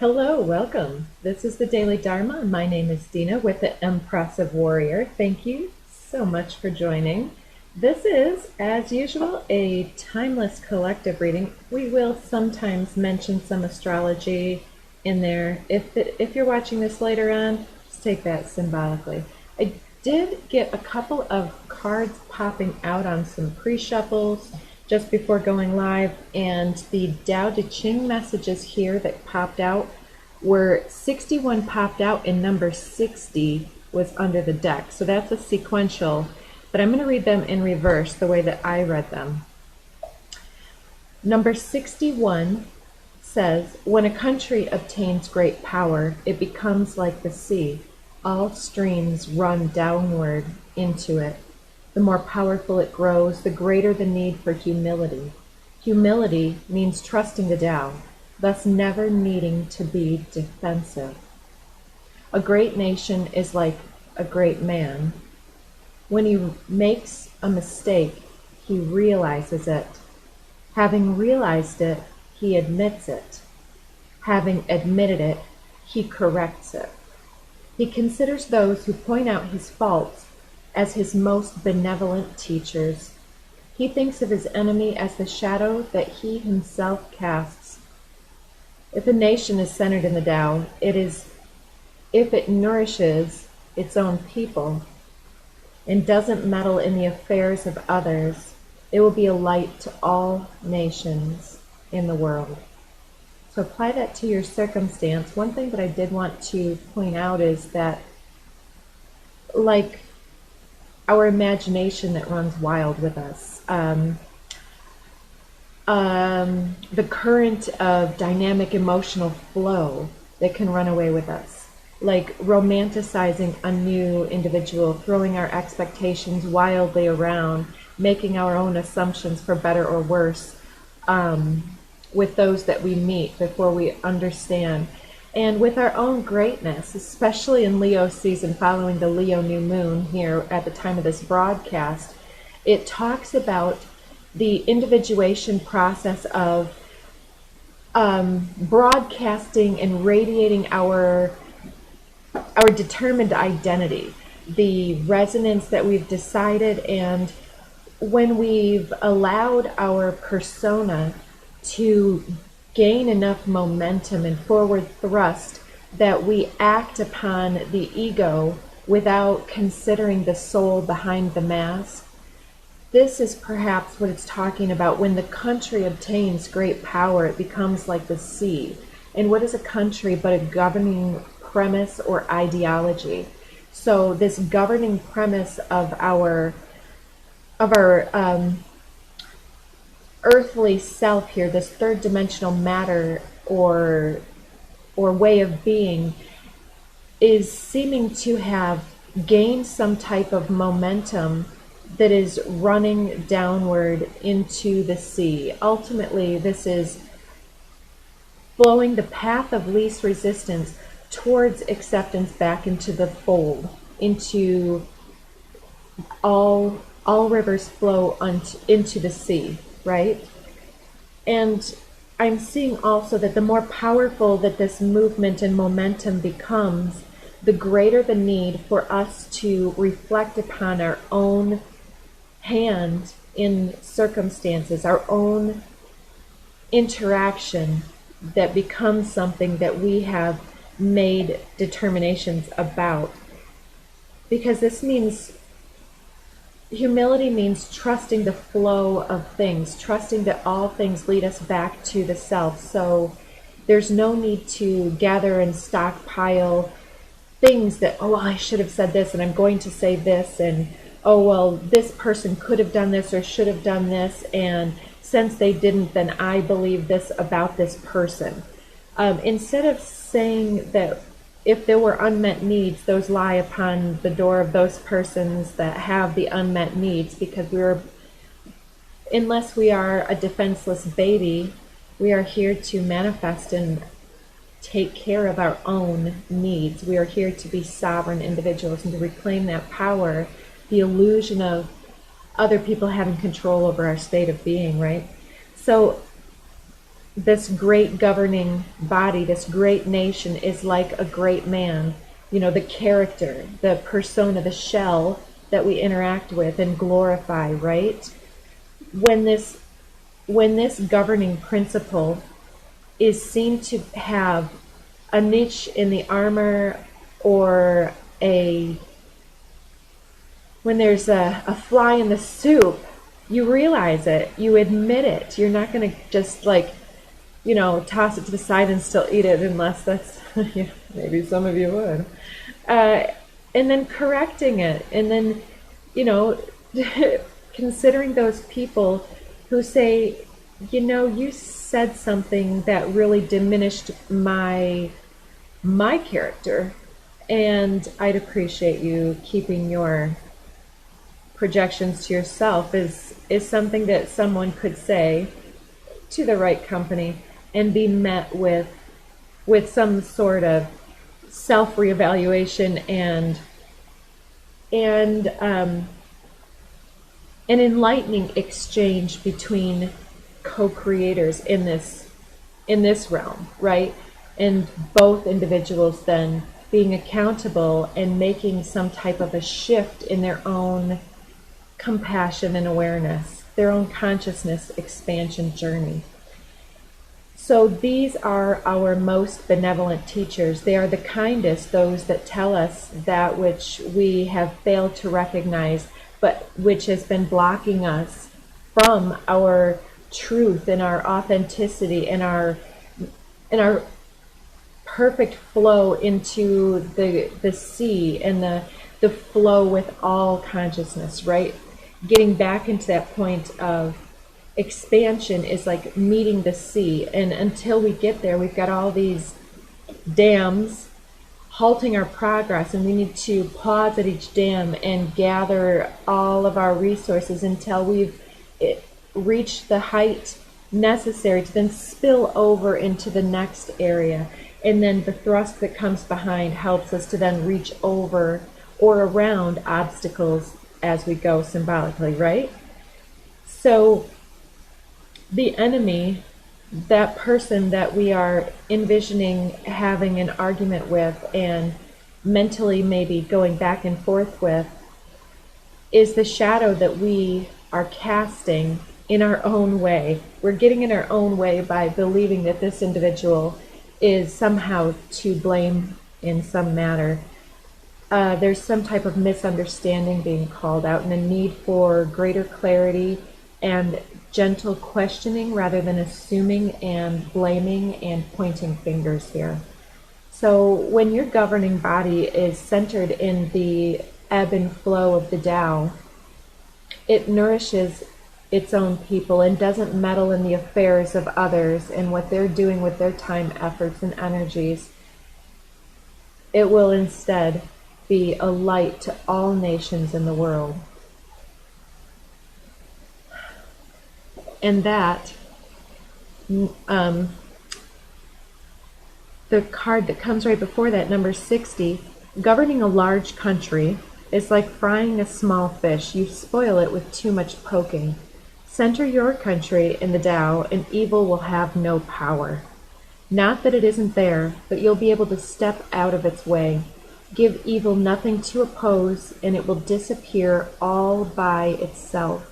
Hello, welcome. This is the Daily Dharma. My name is Deana with the Impressive Warrior. Thank you so much for joining. This is, as usual, a timeless collective reading. We will sometimes mention some astrology in there. If you're watching this later on, just take that symbolically. I did get a couple of cards popping out on some pre-shuffles just before going live, and the Tao Te Ching messages here that popped out were 61 popped out and number 60 was under the deck. So that's a sequential, but I'm going to read them in reverse the way that I read them. Number 61 says, when a country obtains great power, it becomes like the sea. All streams run downward into it. The more powerful it grows, the greater the need for humility. Humility means trusting the Tao, thus never needing to be defensive. A great nation is like a great man. When he makes a mistake, he realizes it. Having realized it, he admits it. Having admitted it, he corrects it. He considers those who point out his faults as his most benevolent teachers. He thinks of his enemy as the shadow that he himself casts. If a nation is centered in the Tao, if it nourishes its own people and doesn't meddle in the affairs of others, it will be a light to all nations in the world. So apply that to your circumstance. One thing that I did want to point out is that, like our imagination that runs wild with us, the current of dynamic emotional flow that can run away with us, like romanticizing a new individual, throwing our expectations wildly around, making our own assumptions for better or worse with those that we meet before we understand. And with our own greatness, especially in Leo season following the Leo new moon here at the time of this broadcast, it talks about the individuation process of broadcasting and radiating our determined identity, the resonance that we've decided, and when we've allowed our persona to gain enough momentum and forward thrust that we act upon the ego without considering the soul behind the mask. This is perhaps what it's talking about. When the country obtains great power, it becomes like the sea. And what is a country but a governing premise or ideology? So this governing premise of our earthly self here, this third dimensional matter or way of being, is seeming to have gained some type of momentum that is running downward into the sea. Ultimately, this is flowing the path of least resistance towards acceptance back into the fold, into all rivers flow into the sea, right? And I'm seeing also that the more powerful that this movement and momentum becomes, the greater the need for us to reflect upon our own hand in circumstances, our own interaction that becomes something that we have made determinations about. Because this means humility means trusting the flow of things, trusting that all things lead us back to the self. So there's no need to gather and stockpile things that, oh, well, I should have said this and I'm going to say this, and oh, well, this person could have done this or should have done this, and since they didn't, then I believe this about this person. Instead of saying that if there were unmet needs, those lie upon the door of those persons that have the unmet needs, because unless we are a defenseless baby, we are here to manifest and take care of our own needs. We are here to be sovereign individuals and to reclaim that power, the illusion of other people having control over our state of being, right? So this great governing body, this great nation is like a great man. The character, the persona, the shell that we interact with and glorify, right? When this governing principle is seen to have a niche in the armor, or when there's a fly in the soup, you realize it, you admit it. You're not going to just toss it to the side and still eat it, unless that's, maybe some of you would. And then correcting it, and then, considering those people who say, you said something that really diminished my character, and I'd appreciate you keeping your projections to yourself, is something that someone could say to the right company and be met with some sort of self-reevaluation and an enlightening exchange between co-creators in this realm, right? And both individuals then being accountable and making some type of a shift in their own compassion and awareness, their own consciousness expansion journey. So these are our most benevolent teachers. They are the kindest, those that tell us that which we have failed to recognize, but which has been blocking us from our truth and our authenticity and our perfect flow into the sea and the flow with all consciousness, right? Getting back into that point of expansion is like meeting the sea, and until we get there, we've got all these dams halting our progress, and we need to pause at each dam and gather all of our resources until we've reached the height necessary to then spill over into the next area. And then the thrust that comes behind helps us to then reach over or around obstacles as we go symbolically, right? So the enemy, that person that we are envisioning having an argument with and mentally maybe going back and forth with, is the shadow that we are casting in our own way. We're getting in our own way by believing that this individual is somehow to blame in some matter. There's some type of misunderstanding being called out, and a need for greater clarity and gentle questioning rather than assuming and blaming and pointing fingers here. So when your governing body is centered in the ebb and flow of the Tao, it nourishes its own people and doesn't meddle in the affairs of others and what they're doing with their time, efforts, and energies. It will instead be a light to all nations in the world. And that, the card that comes right before that, number 60, governing a large country is like frying a small fish. You spoil it with too much poking. Center your country in the Tao, and evil will have no power. Not that it isn't there, but you'll be able to step out of its way. Give evil nothing to oppose, and it will disappear all by itself.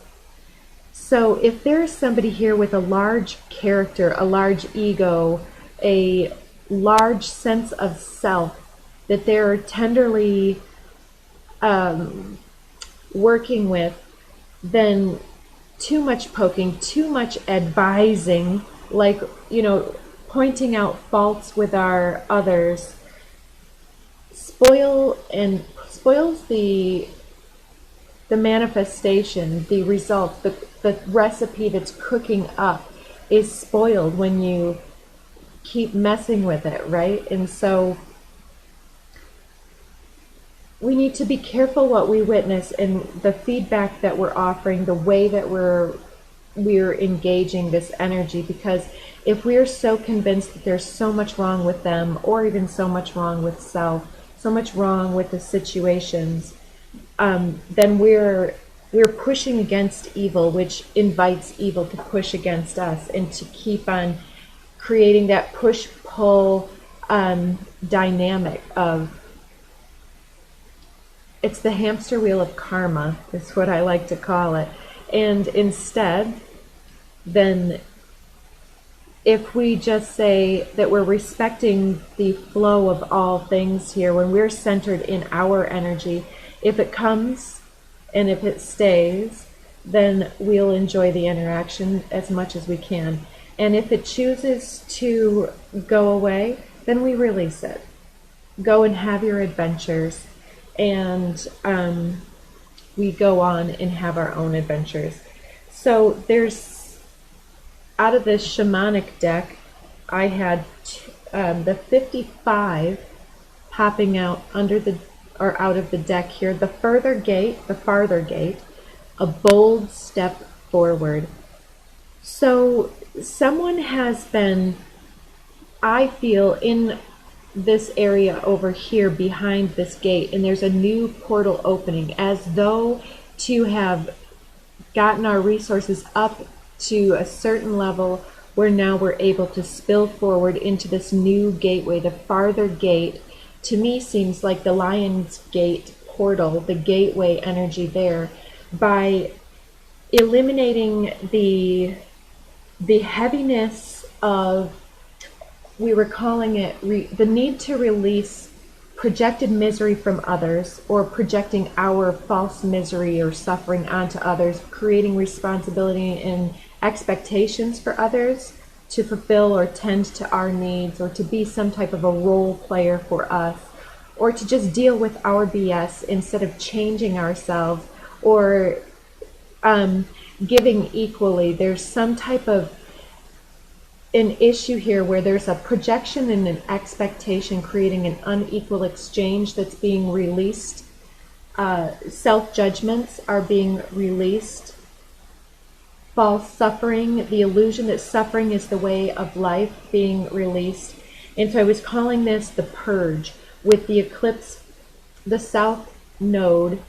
So if there's somebody here with a large character, a large ego, a large sense of self that they're tenderly working with, then too much poking, too much advising, like, pointing out faults with our others, spoils the manifestation, the result, the recipe that's cooking up is spoiled when you keep messing with it, right? And so we need to be careful what we witness and the feedback that we're offering, the way that we're engaging this energy, because if we're so convinced that there's so much wrong with them, or even so much wrong with self, so much wrong with the situations, then we're pushing against evil, which invites evil to push against us and to keep on creating that push-pull dynamic of, it's the hamster wheel of karma, is what I like to call it. And instead, then if we just say that we're respecting the flow of all things here, when we're centered in our energy, if it comes and if it stays, then we'll enjoy the interaction as much as we can. And if it chooses to go away, then we release it. Go and have your adventures. And we go on and have our own adventures. So there's, out of this shamanic deck, I had the 55 popping out under the, or out of the deck here. The farther gate, a bold step forward. So someone has been, I feel, in this area over here behind this gate, and there's a new portal opening, as though to have gotten our resources up to a certain level where now we're able to spill forward into this new gateway. The farther gate to me seems like the Lion's Gate portal, the gateway energy there, by eliminating the heaviness of, we were calling it the need to release projected misery from others, or projecting our false misery or suffering onto others, creating responsibility and expectations for others to fulfill or tend to our needs, or to be some type of a role player for us, or to just deal with our BS instead of changing ourselves or giving equally. There's some type of an issue here where there's a projection and an expectation, creating an unequal exchange that's being released. Self-judgments are being released. False suffering, the illusion that suffering is the way of life, being released. And so I was calling this the purge, with the eclipse, the south node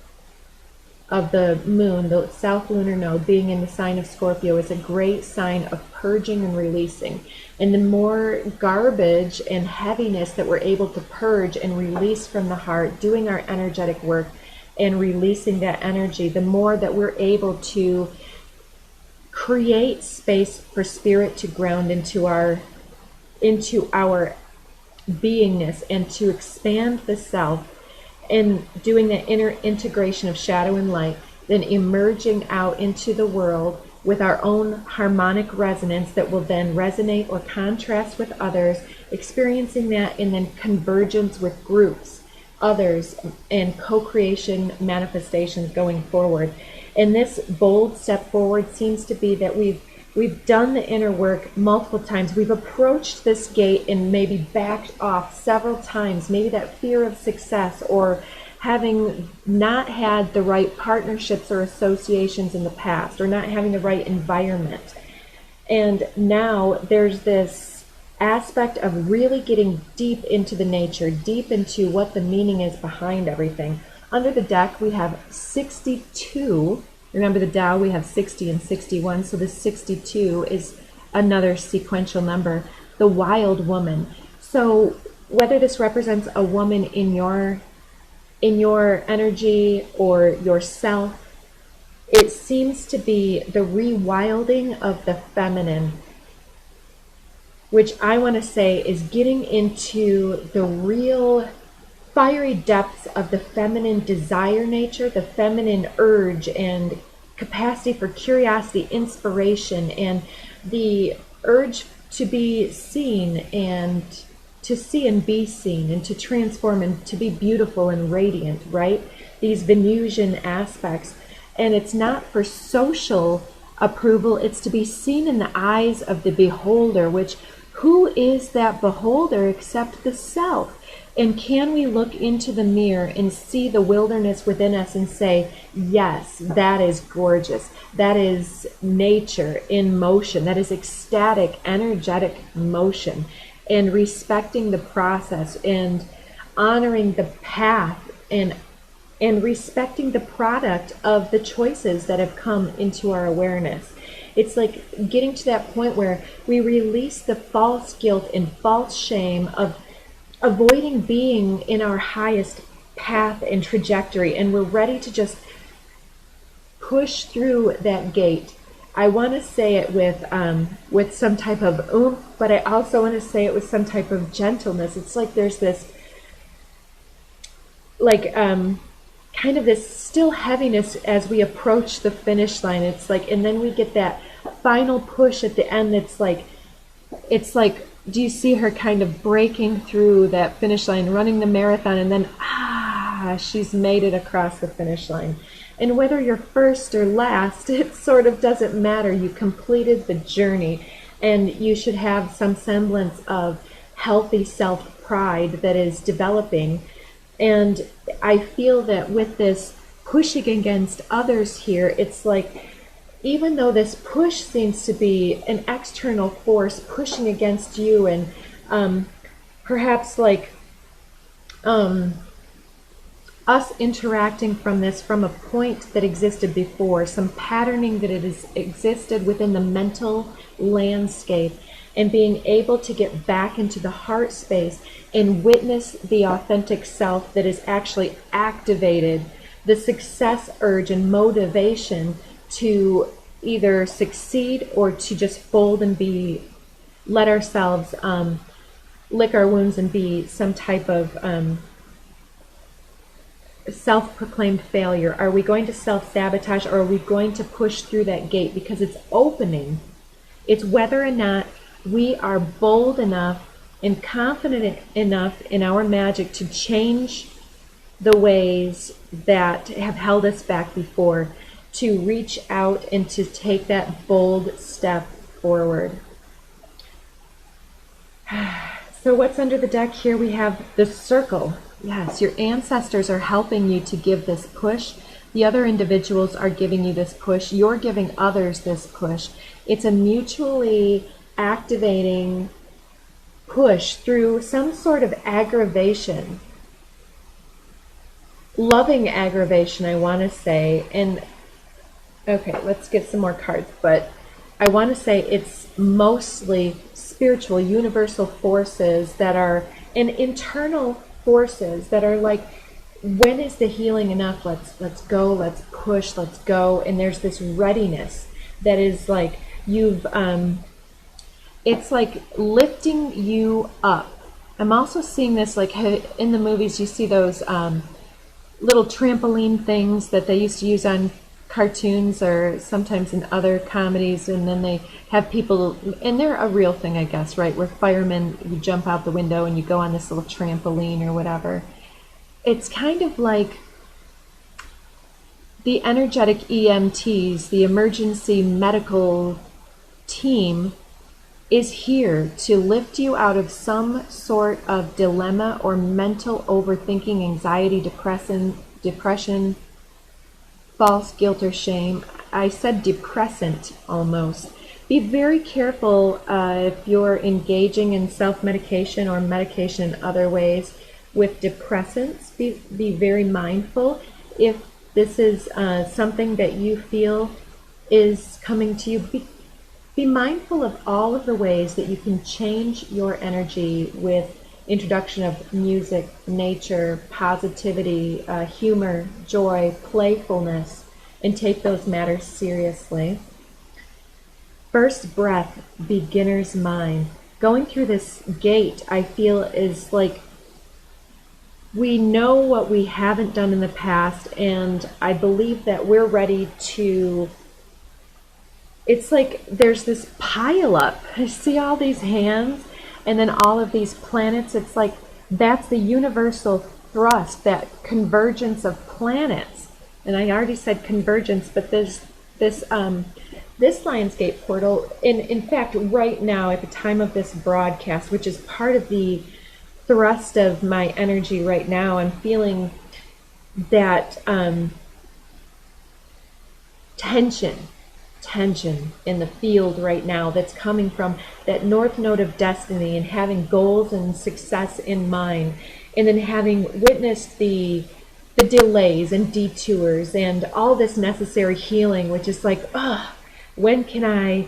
of the moon, the south lunar node, being in the sign of Scorpio, is a great sign of purging and releasing. And the more garbage and heaviness that we're able to purge and release from the heart, doing our energetic work and releasing that energy, the more that we're able to create space for spirit to ground into our beingness, and to expand the self, and doing the inner integration of shadow and light, then emerging out into the world with our own harmonic resonance that will then resonate or contrast with others, experiencing that, and then convergence with groups, others, and co-creation manifestations going forward. And this bold step forward seems to be that we've done the inner work multiple times. We've approached this gate and maybe backed off several times. Maybe that fear of success, or having not had the right partnerships or associations in the past, or not having the right environment. And now there's this aspect of really getting deep into the nature, deep into what the meaning is behind everything. Under the deck, we have 62. Remember the Tao, we have 60 and 61, so the 62 is another sequential number. The wild woman. So whether this represents a woman in your energy or yourself, it seems to be the rewilding of the feminine, which I want to say is getting into the real fiery depths of the feminine desire nature, the feminine urge and capacity for curiosity, inspiration, and the urge to be seen, and to see and be seen, and to transform, and to be beautiful and radiant, right? These Venusian aspects. And it's not for social approval, it's to be seen in the eyes of the beholder, which, who is that beholder except the self? And can we look into the mirror and see the wilderness within us and say, yes, that is gorgeous. That is nature in motion. That is ecstatic, energetic motion. And respecting the process, and honoring the path, and respecting the product of the choices that have come into our awareness. It's like getting to that point where we release the false guilt and false shame of avoiding being in our highest path and trajectory, and we're ready to just push through that gate. I want to say it with some type of oomph, but I also want to say it with some type of gentleness. It's like there's this, like, kind of this still heaviness as we approach the finish line. It's like, and then we get that final push at the end. It's like, do you see her kind of breaking through that finish line, running the marathon, and then, she's made it across the finish line. And whether you're first or last, it sort of doesn't matter. You completed the journey, and you should have some semblance of healthy self-pride that is developing. And I feel that with this pushing against others here, it's like, even though this push seems to be an external force pushing against you, and perhaps like us interacting from a point that existed before, some patterning that it has existed within the mental landscape, and being able to get back into the heart space and witness the authentic self that is actually activated, the success urge and motivation to either succeed or to just fold and let ourselves lick our wounds and be some type of self-proclaimed failure. Are we going to self-sabotage, or are we going to push through that gate because it's opening? It's whether or not we are bold enough and confident enough in our magic to change the ways that have held us back before, to reach out and to take that bold step forward. So what's under the deck here? We have the circle. Yes, your ancestors are helping you to give this push. The other individuals are giving you this push. You're giving others this push. It's a mutually activating push through some sort of aggravation. Loving aggravation, I want to say. And okay, let's get some more cards. But I want to say it's mostly spiritual, universal forces that are, and internal forces that are like, when is the healing enough? Let's go, let's push, let's go. And there's this readiness that is like, it's like lifting you up. I'm also seeing this like in the movies, you see those little trampoline things that they used to use on cartoons or sometimes in other comedies, and then they have people, and they're a real thing, I guess, right, where firemen, you jump out the window and you go on this little trampoline or whatever. It's kind of like the energetic EMTs, the emergency medical team, is here to lift you out of some sort of dilemma or mental overthinking, anxiety, depression, false guilt or shame. I said depressant almost. Be very careful if you're engaging in self-medication or medication in other ways with depressants. Be very mindful if this is something that you feel is coming to you. Be mindful of all of the ways that you can change your energy with introduction of music, nature, positivity, humor, joy, playfulness, and take those matters seriously. First breath, beginner's mind. Going through this gate, I feel, is like we know what we haven't done in the past, and I believe that we're ready to, it's like there's this pile up. I see all these hands and then all of these planets. It's like that's the universal thrust, that convergence of planets. And I already said convergence, but this Lionsgate portal, in fact, right now at the time of this broadcast, which is part of the thrust of my energy right now, I'm feeling that tension in the field right now that's coming from that north node of destiny, and having goals and success in mind, and then having witnessed the delays and detours and all this necessary healing, which is like, when can I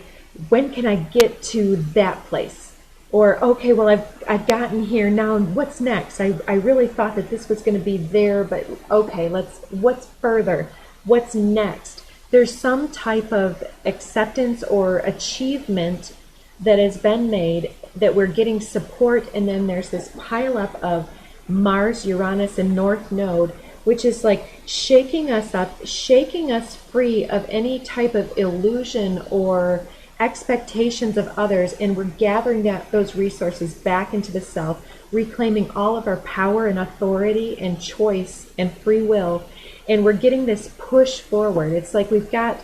get to that place? Or, okay, well, I've gotten here, now what's next? I really thought that this was going to be there, but okay, what's further? What's next? There's some type of acceptance or achievement that has been made that we're getting support, and then there's this pileup of Mars, Uranus, and North Node, which is like shaking us up, shaking us free of any type of illusion or expectations of others, and we're gathering those resources back into the self, reclaiming all of our power and authority and choice and free will, and we're getting this push forward. It's like we've got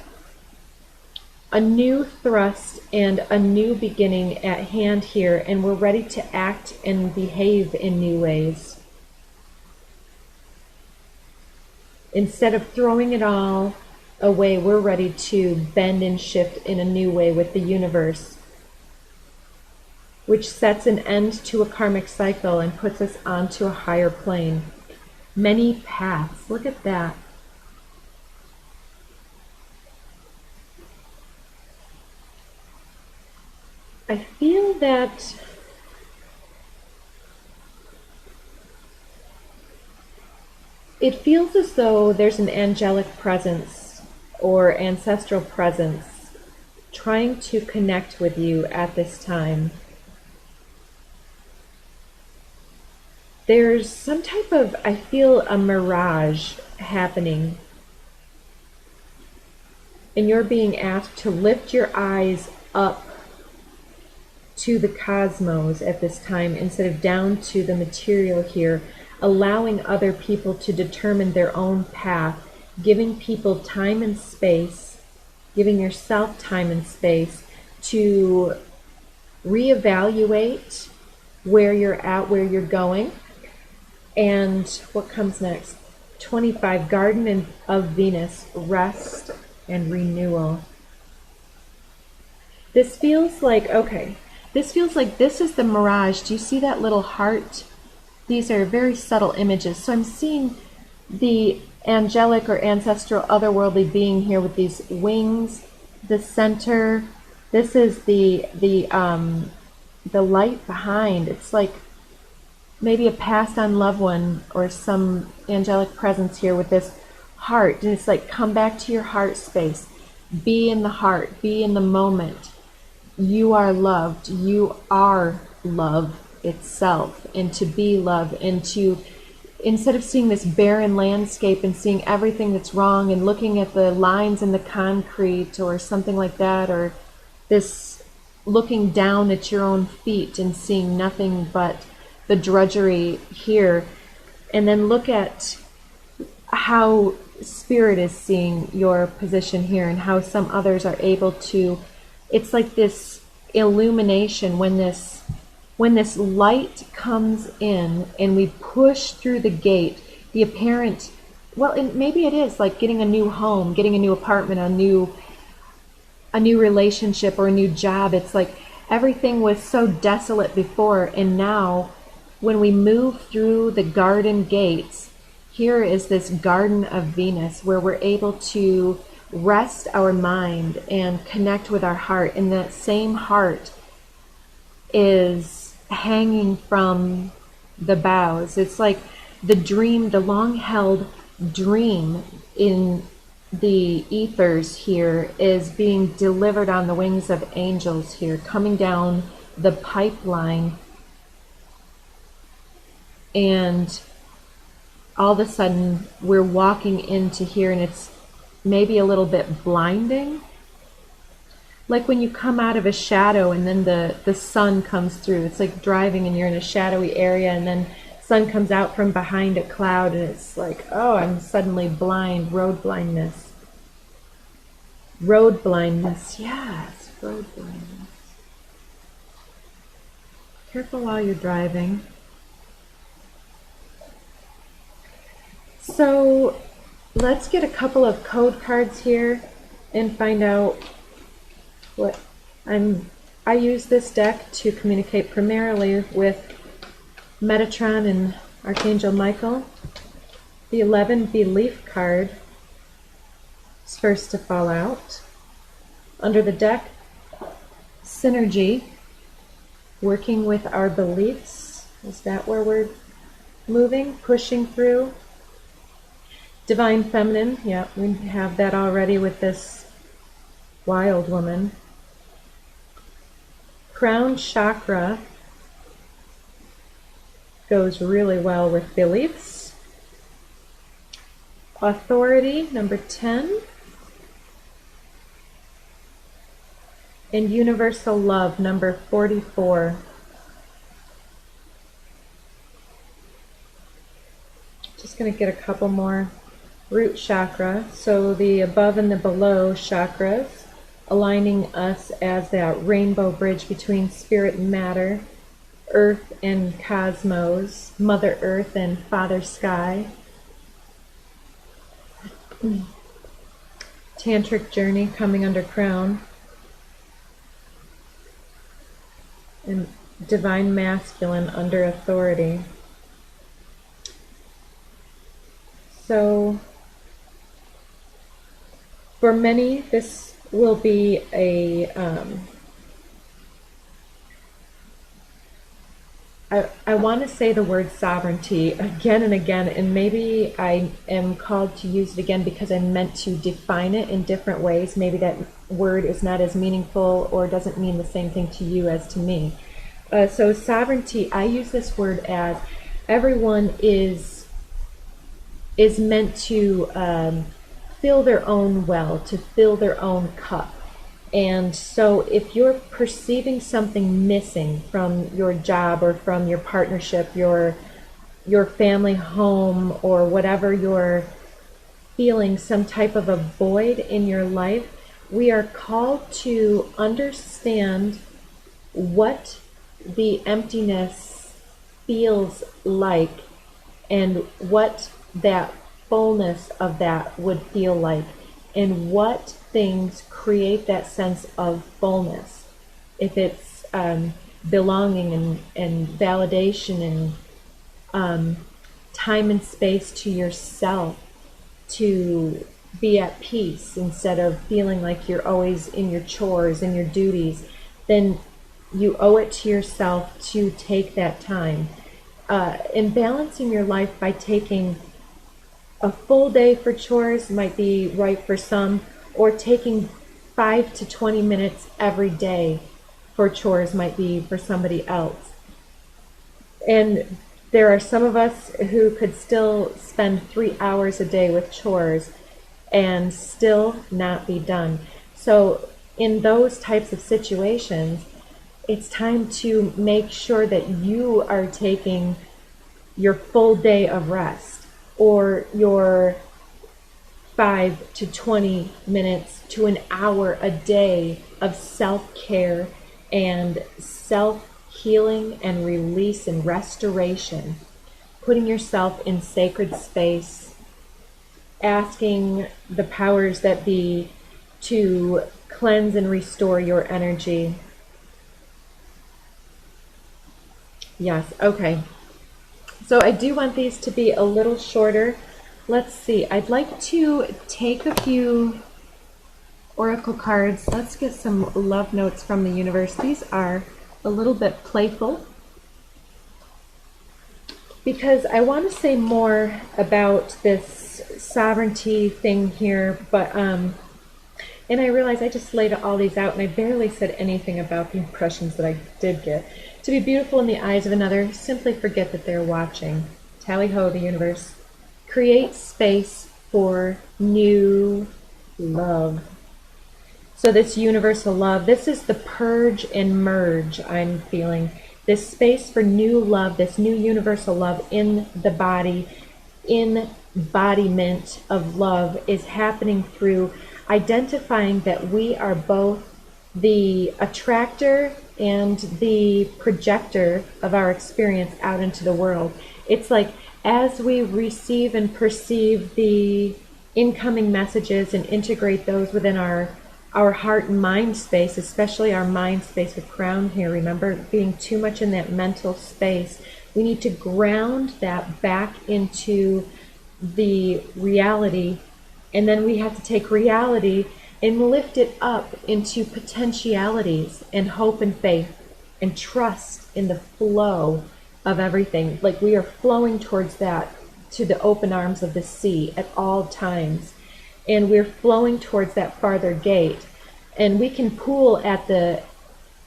a new thrust and a new beginning at hand here, and we're ready to act and behave in new ways. Instead of throwing it all away, we're ready to bend and shift in a new way with the universe, which sets an end to a karmic cycle and puts us onto a higher plane. Many paths. Look at that. I feel that it feels as though there's an angelic presence or ancestral presence trying to connect with you at this time. There's some type of, I feel, a mirage happening. And you're being asked to lift your eyes up to the cosmos at this time instead of down to the material here, allowing other people to determine their own path, giving people time and space, giving yourself time and space to reevaluate where you're at, where you're going. And what comes next? 25, Garden of Venus, rest and renewal. This feels like, okay, this feels like this is the mirage. Do you see that little heart? These are very subtle images. So I'm seeing the angelic or ancestral otherworldly being here with these wings, the center. This is the light behind. It's like maybe a passed on loved one or some angelic presence here with this heart. And it's like, come back to your heart space. Be in the heart. Be in the moment. You are loved. You are love itself. And to be love, and to, instead of seeing this barren landscape and seeing everything that's wrong and looking at the lines in the concrete or something like that, or this looking down at your own feet and seeing nothing but the drudgery here, and then look at how spirit is seeing your position here and how some others are able to, it's like this illumination when this light comes in and we push through the gate, the apparent, well, maybe it is like getting a new home, getting a new apartment, a new relationship or a new job. It's like everything was so desolate before, and now when we move through the garden gates, here is this Garden of Venus where we're able to rest our mind and connect with our heart. And that same heart is hanging from the boughs. It's like the dream, the long-held dream in the ethers here is being delivered on the wings of angels here, coming down the pipeline. And all of a sudden we're walking into here, and it's maybe a little bit blinding, like when you come out of a shadow and then the sun comes through. It's like driving and you're in a shadowy area, and then sun comes out from behind a cloud, and it's like, oh, I'm suddenly blind. Road blindness. Road blindness. Yes, road blindness. Careful while you're driving. So let's get a couple of code cards here and find out what I use this deck to communicate primarily with Metatron and Archangel Michael. The 11 Belief card is first to fall out. Under the deck, synergy, working with our beliefs. Is that where we're moving, pushing through? Divine feminine, yeah, we have that already with this wild woman. Crown chakra goes really well with beliefs. Authority, number 10. And universal love, number 44. Just going to get a couple more. Root chakra, so the above and the below chakras, aligning us as that rainbow bridge between spirit and matter, earth and cosmos, Mother Earth and Father Sky. Tantric journey coming under crown. And divine masculine under authority. So for many, this will be I want to say the word sovereignty again and again, and maybe I am called to use it again because I meant to define it in different ways. Maybe that word is not as meaningful or doesn't mean the same thing to you as to me. So sovereignty, I use this word as everyone is meant to fill their own well, to fill their own cup. And so if you're perceiving something missing from your job or from your partnership, your family home, or whatever you're feeling, some type of a void in your life, we are called to understand what the emptiness feels like and what that fullness of that would feel like, and what things create that sense of fullness. If it's belonging and validation and time and space to yourself, to be at peace instead of feeling like you're always in your chores and your duties, then you owe it to yourself to take that time. In balancing your life by taking a full day for chores might be right for some, or taking 5 to 20 minutes every day for chores might be for somebody else. And there are some of us who could still spend 3 hours a day with chores and still not be done. So in those types of situations, it's time to make sure that you are taking your full day of rest, or your 5 to 20 minutes to an hour a day of self-care and self-healing and release and restoration. Putting yourself in sacred space, asking the powers that be to cleanse and restore your energy. Yes, okay. So I do want these to be a little shorter. Let's see, I'd like to take a few oracle cards. Let's get some love notes from the universe. These are a little bit playful because I want to say more about this sovereignty thing here, but and I realize I just laid all these out and I barely said anything about the impressions that I did get. To be beautiful in the eyes of another, simply forget that they're watching. Tally-ho, the universe. Create space for new love. So this universal love, this is the purge and merge I'm feeling. This space for new love, this new universal love in the body, embodiment of love is happening through identifying that we are both the attractor and the projector of our experience out into the world. It's like as we receive and perceive the incoming messages and integrate those within our heart and mind space, especially our mind space with crown here. Remember, being too much in that mental space, we need to ground that back into the reality, and then we have to take reality and lift it up into potentialities and hope and faith and trust in the flow of everything. Like we are flowing towards that, to the open arms of the sea at all times. And we're flowing towards that farther gate. And we can pool at the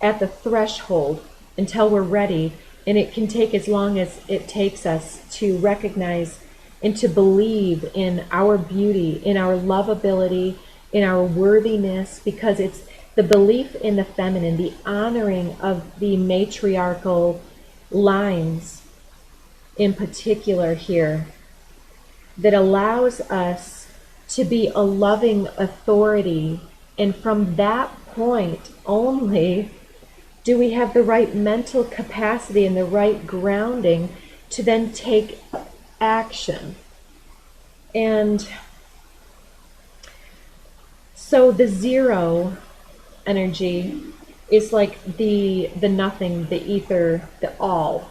threshold until we're ready. And it can take as long as it takes us to recognize and to believe in our beauty, in our lovability, in our worthiness, because it's the belief in the feminine, the honoring of the matriarchal lines in particular here, that allows us to be a loving authority. And from that point only do we have the right mental capacity and the right grounding to then take action. And so the zero energy is like the nothing, the ether, the all.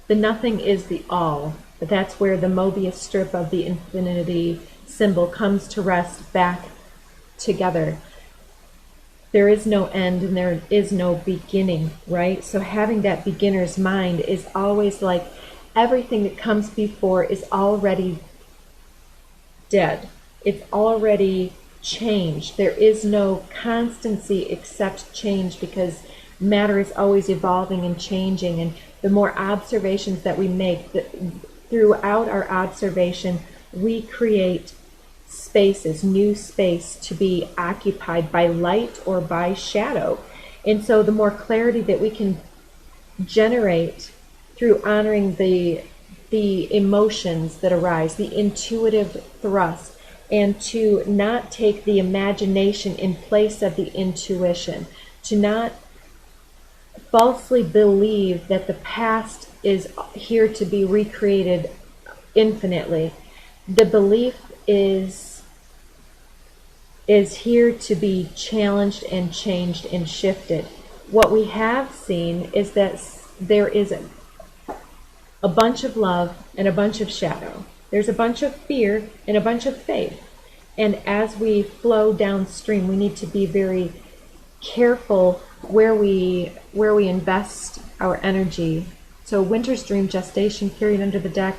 The nothing is the all. But that's where the Mobius strip of the infinity symbol comes to rest back together. There is no end and there is no beginning, right? So having that beginner's mind is always like everything that comes before is already dead. It's already changed. There is no constancy except change, because matter is always evolving and changing. And the more observations that we make, throughout our observation, we create spaces, new space to be occupied by light or by shadow. And so the more clarity that we can generate through honoring the emotions that arise, the intuitive thrust, and to not take the imagination in place of the intuition, to not falsely believe that the past is here to be recreated infinitely. The belief is here to be challenged and changed and shifted. What we have seen is that there is a bunch of love and a bunch of shadow. There's a bunch of fear and a bunch of faith. And as we flow downstream, we need to be very careful where we invest our energy. So Winter's Dream gestation period under the deck,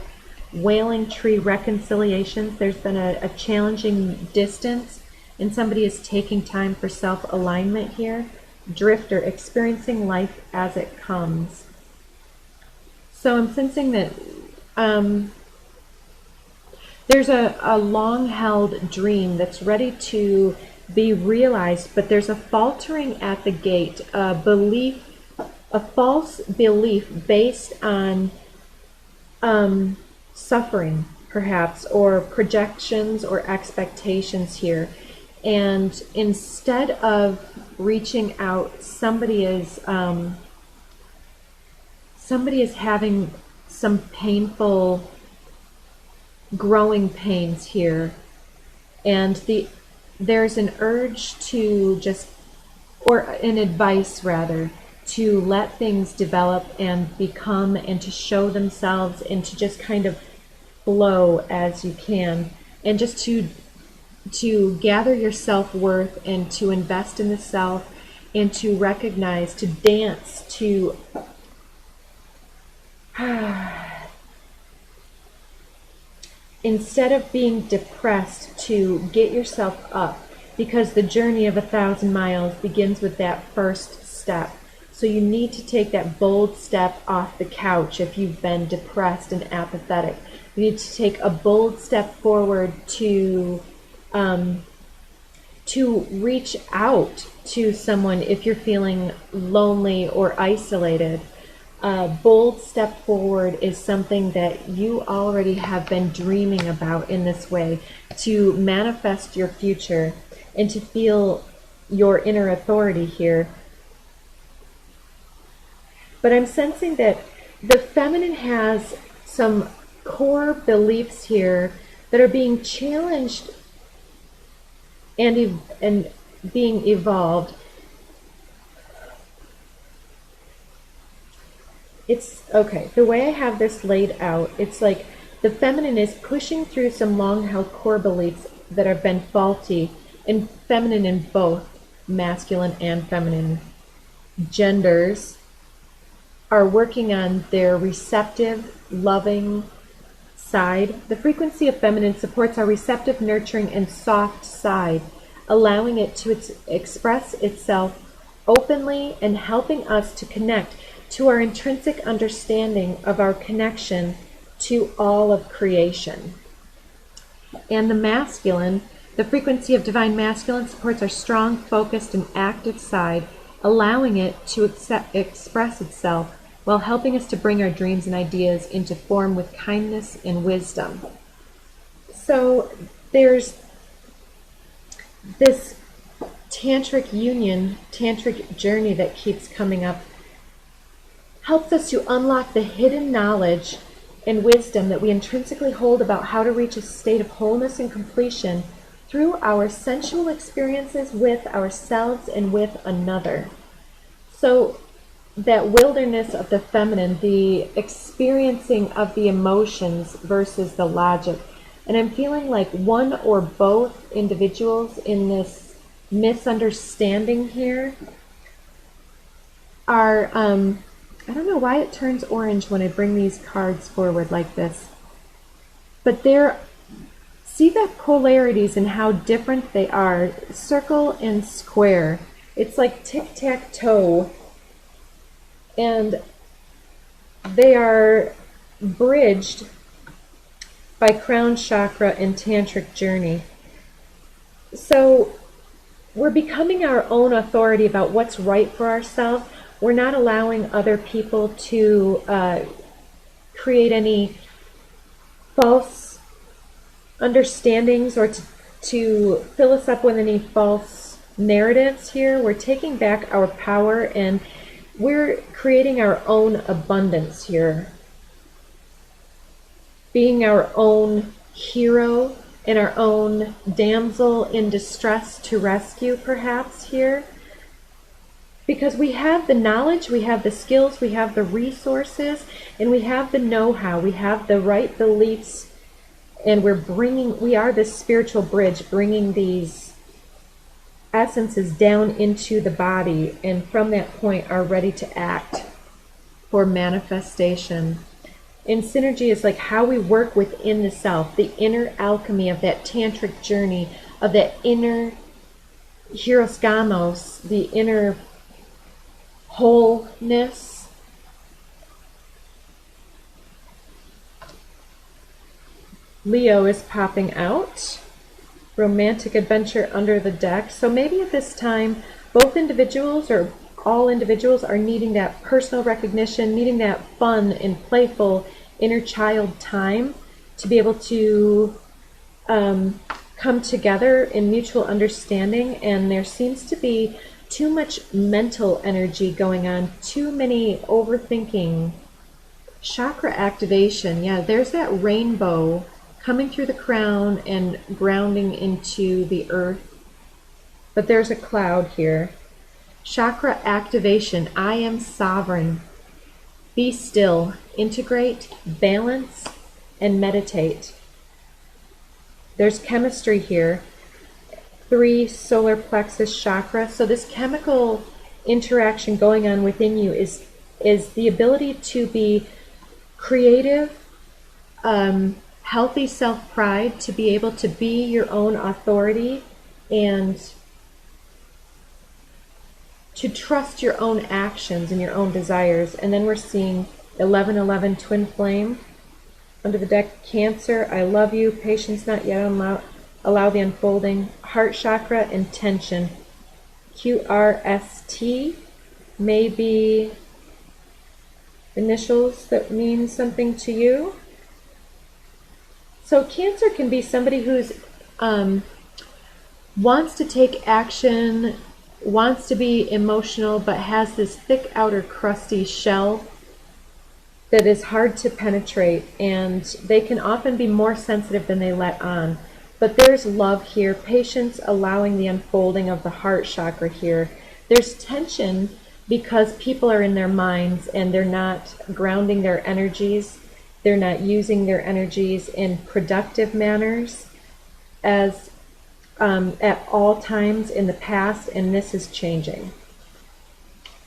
Wailing Tree reconciliations. There's been a challenging distance, and somebody is taking time for self-alignment here. Drifter, experiencing life as it comes. So I'm sensing that there's a long-held dream that's ready to be realized, but there's a faltering at the gate, a false belief based on suffering, perhaps, or projections or expectations here. And instead of reaching out, somebody is having some painful growing pains here, and there's an urge to just, or an advice rather, to let things develop and become and to show themselves and to just kind of flow as you can, and just to gather your self-worth and to invest in the self and to recognize, to dance, to instead of being depressed, to get yourself up, because the journey of 1,000 miles begins with that first step. So you need to take that bold step off the couch if you've been depressed and apathetic. You need to take a bold step forward to reach out to someone if you're feeling lonely or isolated. A bold step forward is something that you already have been dreaming about in this way, to manifest your future and to feel your inner authority here. But I'm sensing that the feminine has some core beliefs here that are being challenged and being evolved. It's okay, the way I have this laid out, it's like the feminine is pushing through some long-held core beliefs that have been faulty and feminine in both masculine and feminine genders, are working on their receptive, loving side. The frequency of feminine supports our receptive, nurturing, and soft side, allowing it to express itself openly and helping us to connect to our intrinsic understanding of our connection to all of creation. And the masculine, the frequency of divine masculine, supports our strong, focused, and active side, allowing it to express itself while helping us to bring our dreams and ideas into form with kindness and wisdom. So there's this Tantric Union, Tantric journey that keeps coming up, helps us to unlock the hidden knowledge and wisdom that we intrinsically hold about how to reach a state of wholeness and completion through our sensual experiences with ourselves and with another. So that wilderness of the feminine, the experiencing of the emotions versus the logic. And I'm feeling like one or both individuals in this misunderstanding here are, I don't know why it turns orange when I bring these cards forward like this, but see the polarities and how different they are, circle and square. It's like tic-tac-toe, and they are bridged by crown chakra and tantric journey. So we're becoming our own authority about what's right for ourselves. We're not allowing other people to create any false understandings or to fill us up with any false narratives here. We're taking back our power and we're creating our own abundance here. Being our own hero and our own damsel in distress to rescue, perhaps, here. Because we have the knowledge, we have the skills, we have the resources, and we have the know-how, we have the right beliefs, and we are this spiritual bridge, bringing these essences down into the body, and from that point are ready to act for manifestation. And synergy is like how we work within the self, the inner alchemy of that tantric journey, of that inner hieroskamos, the inner wholeness. Leo is popping out. Romantic adventure under the deck. So maybe at this time, both individuals or all individuals are needing that personal recognition, needing that fun and playful inner child time to be able to come together in mutual understanding. And there seems to be too much mental energy going on, too many overthinking. Chakra activation, yeah, there's that rainbow coming through the crown and grounding into the earth. But there's a cloud here. Chakra activation, I am sovereign. Be still, integrate, balance, and meditate. There's chemistry here. 3 solar plexus chakra. So this chemical interaction going on within you is the ability to be creative, healthy self-pride, to be able to be your own authority and to trust your own actions and your own desires. And then we're seeing 1111 twin flame under the deck. Cancer, I love you. Patience not yet. Allow the unfolding. Heart chakra, intention. QRST, maybe initials that mean something to you. So Cancer can be somebody who's wants to take action, wants to be emotional, but has this thick outer crusty shell that is hard to penetrate, and they can often be more sensitive than they let on. But there's love here, patience, allowing the unfolding of the heart chakra here. There's tension because people are in their minds and they're not grounding their energies. They're not using their energies in productive manners. As at all times in the past, and this is changing.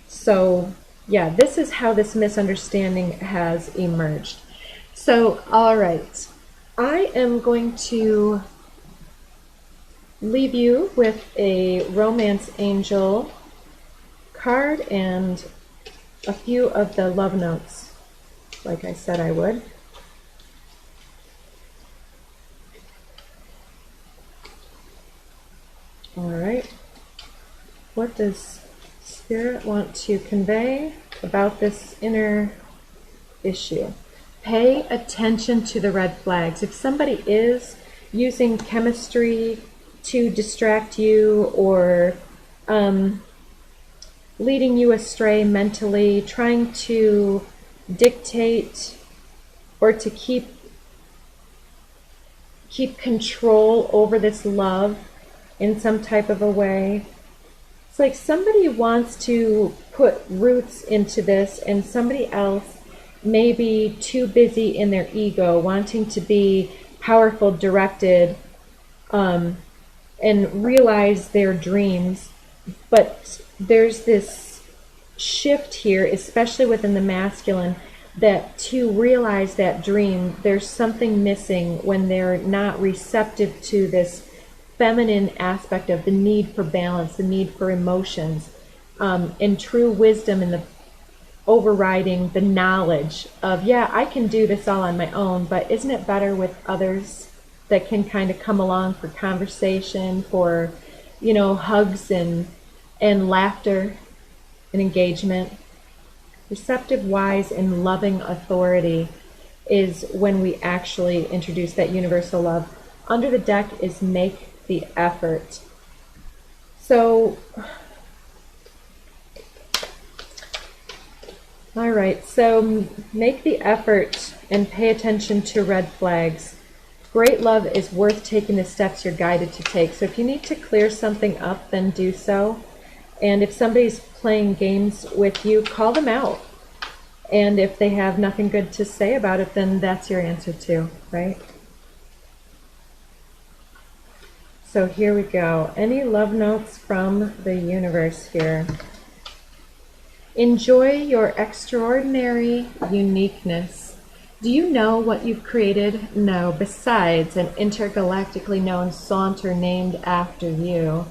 So, yeah, this is how this misunderstanding has emerged. So, all right, I am going to leave you with a romance angel card and a few of the love notes, like I said I would. All right. What does Spirit want to convey about this inner issue? Pay attention to the red flags. If somebody is using chemistry to distract you or leading you astray mentally, trying to dictate or to keep control over this love in some type of a way. It's like somebody wants to put roots into this and somebody else may be too busy in their ego, wanting to be powerful, directed, and realize their dreams. But there's this shift here, especially within the masculine, that to realize that dream, there's something missing when they're not receptive to this feminine aspect of the need for balance, the need for emotions, and true wisdom, and the overriding the knowledge of, yeah, I can do this all on my own, but isn't it better with others that can kind of come along for conversation, for, you know, hugs and laughter and engagement. Receptive, wise, and loving authority is when we actually introduce that universal love. Under the deck is make the effort. So, all right, so make the effort and pay attention to red flags. Great love is worth taking the steps you're guided to take. So if you need to clear something up, then do so. And if somebody's playing games with you, call them out. And if they have nothing good to say about it, then that's your answer too, right? So here we go. Any love notes from the universe here? Enjoy your extraordinary uniqueness. Do you know what you've created? No, besides an intergalactically known saunter named after you.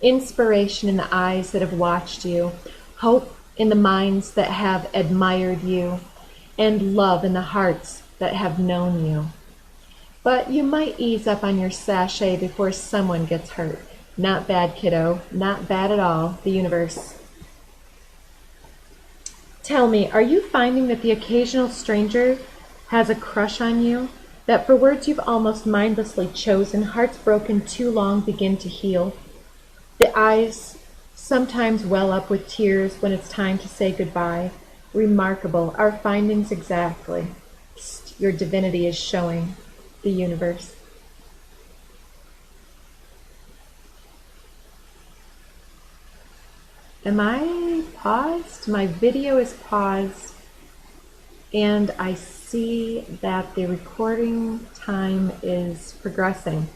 Inspiration in the eyes that have watched you. Hope in the minds that have admired you. And love in the hearts that have known you. But you might ease up on your sachet before someone gets hurt. Not bad, kiddo. Not bad at all. The universe. Tell me, are you finding that the occasional stranger has a crush on you? That for words you've almost mindlessly chosen, hearts broken too long begin to heal? The eyes sometimes well up with tears when it's time to say goodbye. Remarkable. Our findings exactly. Psst, your divinity is showing. The universe. Am I paused? My video is paused, and I see that the recording time is progressing.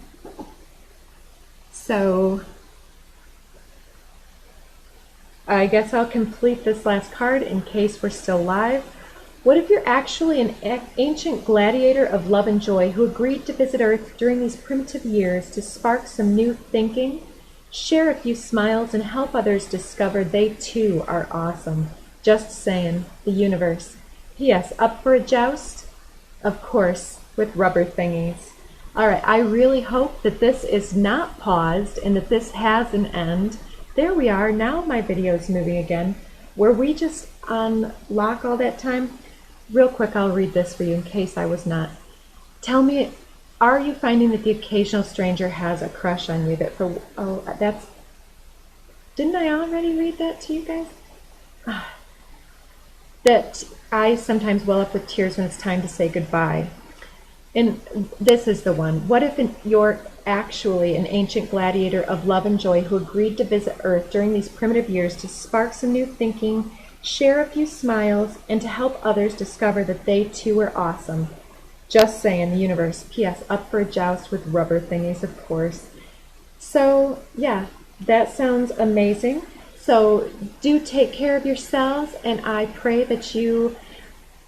So I guess I'll complete this last card in case we're still live. What if you're actually an ancient gladiator of love and joy who agreed to visit Earth during these primitive years to spark some new thinking, share a few smiles, and help others discover they too are awesome? Just saying. The universe. P.S. Up for a joust? Of course, with rubber thingies. All right, I really hope that this is not paused and that this has an end. There we are. Now my video is moving again. Were we just on lock all that time? Real quick, I'll read this for you in case I was not. Tell me, are you finding that the occasional stranger has a crush on you? That for, oh, that's, didn't I already read that to you guys? That eyes sometimes well up with tears when it's time to say goodbye. And this is the one. What if you're actually an ancient gladiator of love and joy who agreed to visit Earth during these primitive years to spark some new thinking, share a few smiles, and to help others discover that they too are awesome? Just saying. The universe. P.S. Up for a joust with rubber thingies, of course. So, yeah, that sounds amazing. So, do take care of yourselves, and I pray that you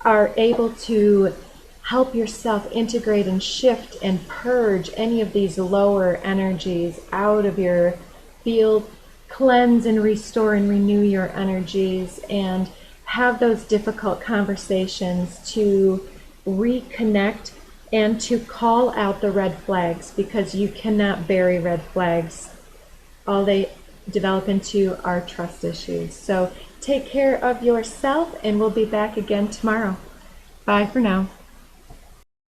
are able to help yourself integrate and shift and purge any of these lower energies out of your field, cleanse and restore and renew your energies, and have those difficult conversations to reconnect and to call out the red flags, because you cannot bury red flags. All they develop into are trust issues. So take care of yourself, and we'll be back again tomorrow. Bye for now.